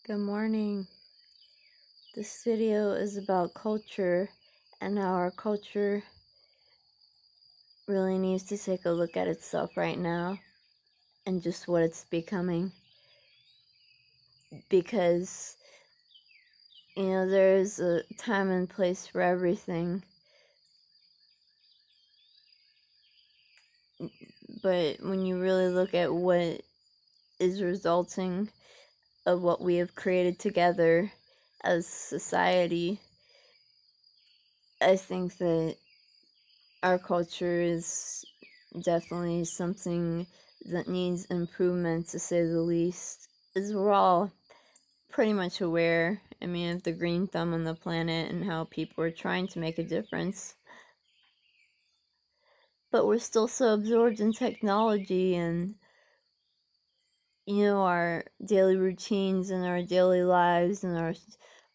Good morning. This video is about culture and how our culture really needs to take a look at itself right now and just what it's becoming. Because, there's a time and place for everything. But when you really look at what is resulting of what we have created together as society, I think that our culture is definitely something that needs improvement, to say the least. As we're all pretty much aware, of the green thumb on the planet and how people are trying to make a difference. But we're still so absorbed in technology and, our daily routines and our daily lives and our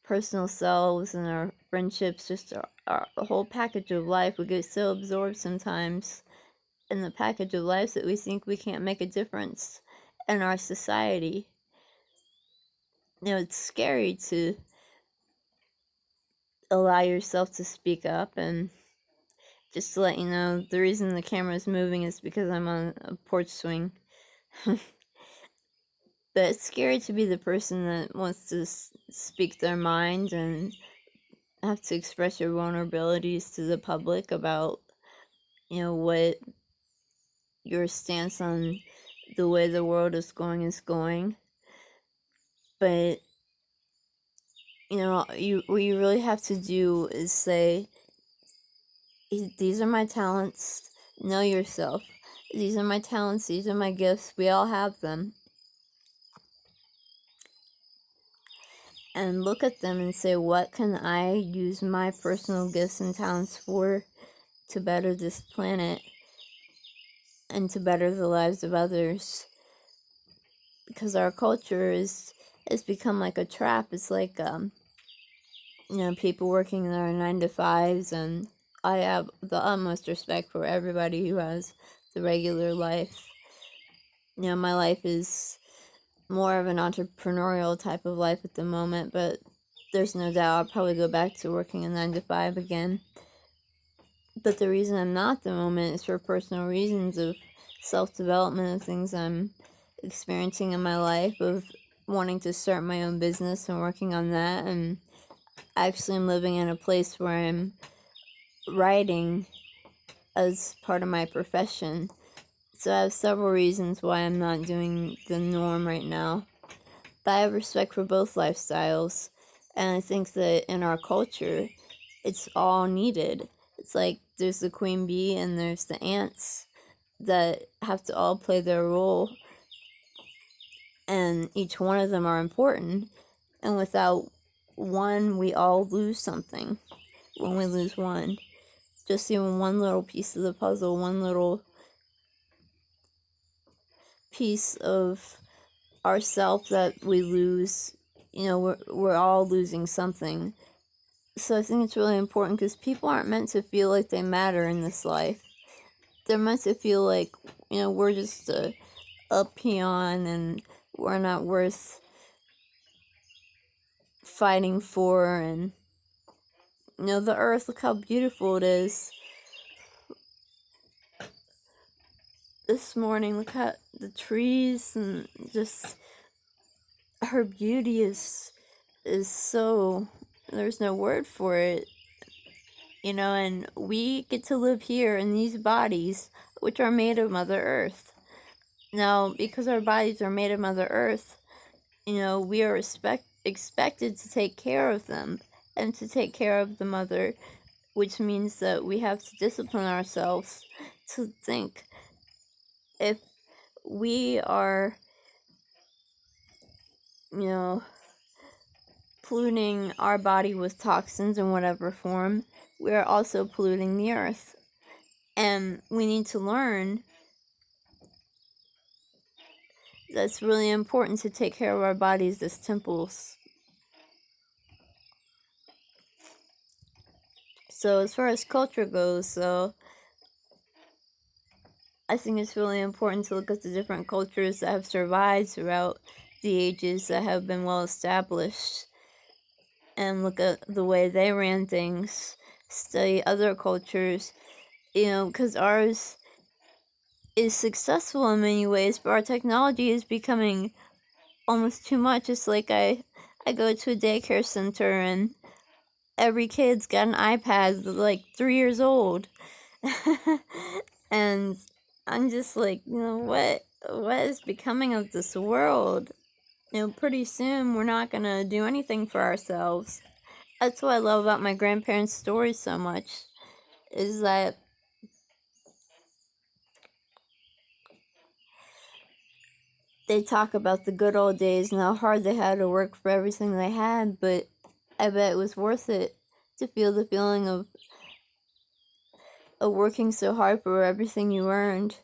personal selves and our friendships, just our whole package of life. We get so absorbed sometimes in the package of life that we think we can't make a difference in our society. It's scary to allow yourself to speak up. And just to let you know, the reason the camera is moving is because I'm on a porch swing. But it's scary to be the person that wants to speak their mind and have to express your vulnerabilities to the public about, what your stance on the way the world is going. But, what you really have to do is say, these are my talents, know yourself. These are my talents, these are my gifts, we all have them. And look at them and say, what can I use my personal gifts and talents for to better this planet and to better the lives of others? Because our culture has become like a trap. It's like, people working their 9-to-5s, and I have the utmost respect for everybody who has the regular life. My life is more of an entrepreneurial type of life at the moment, but there's no doubt I'll probably go back to working a 9-to-5 again. But the reason I'm not at the moment is for personal reasons of self-development, of things I'm experiencing in my life, of wanting to start my own business and working on that. And actually I'm living in a place where I'm writing as part of my profession. So I have several reasons why I'm not doing the norm right now. But I have respect for both lifestyles, and I think that in our culture, it's all needed. It's like there's the queen bee and there's the ants that have to all play their role, and each one of them are important. And without one, we all lose something. When we lose one, just even one little piece of the puzzle, one little piece of ourself that we lose, we're all losing something. So I think it's really important, because people aren't meant to feel like they matter in this life. They're meant to feel like, we're just a peon and we're not worth fighting for. And, the earth, look how beautiful it is. This morning, look at the trees, and just her beauty is so, there's no word for it. And we get to live here in these bodies, which are made of Mother Earth. Now, because our bodies are made of Mother Earth, we are expected to take care of them and to take care of the mother, which means that we have to discipline ourselves to think, if we are, polluting our body with toxins in whatever form, we are also polluting the earth. And we need to learn that's really important, to take care of our bodies as temples. So as far as culture goes, I think it's really important to look at the different cultures that have survived throughout the ages that have been well established and look at the way they ran things, study other cultures, because ours is successful in many ways, but our technology is becoming almost too much. It's like I go to a daycare center and every kid's got an iPad like 3 years old. And I'm just like, what is becoming of this world? Pretty soon we're not gonna do anything for ourselves. That's what I love about my grandparents' stories so much, is that they talk about the good old days and how hard they had to work for everything they had, but I bet it was worth it to feel the feeling of working so hard for everything you earned.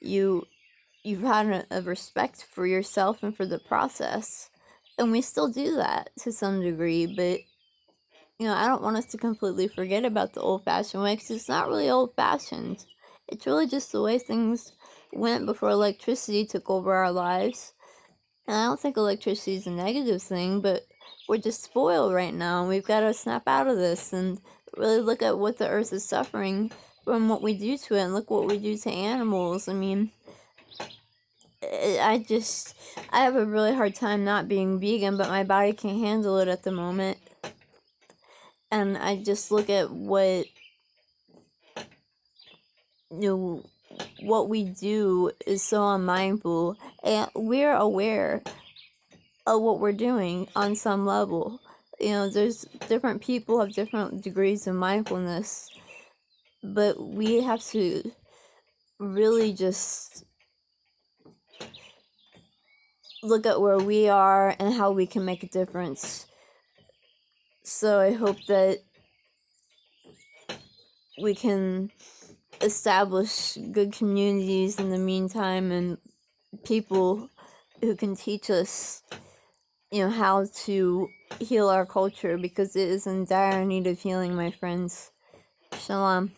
You've had a respect for yourself and for the process, and we still do that to some degree, but I don't want us to completely forget about the old-fashioned way, because it's not really old-fashioned. It's really just the way things went before electricity took over our lives. And I don't think electricity is a negative thing, but we're just spoiled right now, and we've got to snap out of this and really look at what the earth is suffering from what we do to it, and look what we do to animals. I mean, I have a really hard time not being vegan, but my body can't handle it at the moment. And I just look at what we do is so unmindful, and we're aware of what we're doing on some level. There's different people have different degrees of mindfulness, but we have to really just look at where we are and how we can make a difference. So I hope that we can establish good communities in the meantime, and people who can teach us, how to heal our culture, because it is in dire need of healing, my friends. Shalom.